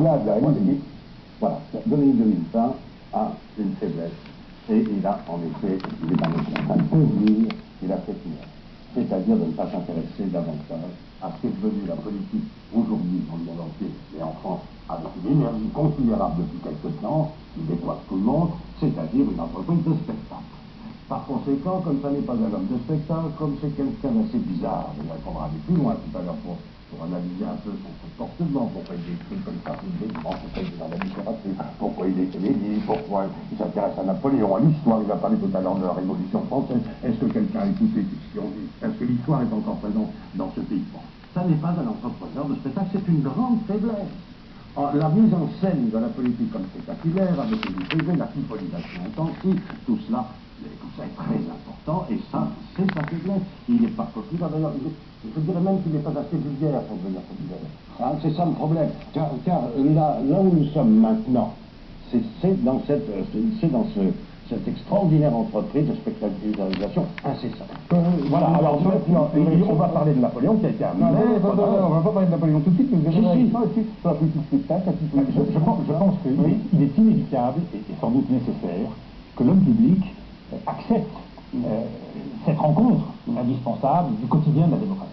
là, voilà, Dominique de Villepin a une faiblesse. Et il a, en effet, il est dans le contrat de il a fait une, c'est-à-dire de ne pas s'intéresser davantage à ce qu'est devenue la politique aujourd'hui dans le monde entier, et en France, avec une énergie considérable depuis quelque temps, qui décoiffe tout le monde, c'est-à-dire une entreprise de spectacle. Par conséquent, comme ça n'est pas un homme de spectacle, comme c'est quelqu'un d'assez bizarre, on va aller plus loin tout à l'heure pour analyser un peu son comportement, pourquoi il écrit comme ça, pourquoi il est dans la littérature, pourquoi il est comédie, pourquoi il s'intéresse à Napoléon, à l'histoire, il a parlé tout à l'heure de la Révolution française, est-ce que quelqu'un a écouté tout ce qu'on dit, est-ce que l'histoire est encore présente dans ce pays? Bon, ça n'est pas un entrepreneur de spectacle, c'est une grande faiblesse. La mise en scène de la politique comme spectaculaire, avec les privés, la pipolisation intensive, tout ça est très important, et ça, c'est sa faiblesse. Il n'est pas populaire, d'ailleurs, je dirais même qu'il n'est pas assez vulgaire pour devenir populaire. Hein, c'est ça le problème. Car là où nous sommes maintenant, c'est dans cette extraordinaire entreprise de spectacularisation incessante. Voilà, alors maintenant, on va parler de Napoléon qui a été un maître. On va pas parler de Napoléon tout de suite, mais vous avez Si. ça aussi sur la politique spectacle. Je pense qu'il est inévitable et sans doute nécessaire que l'homme public accepte cette rencontre indispensable du quotidien de la démocratie.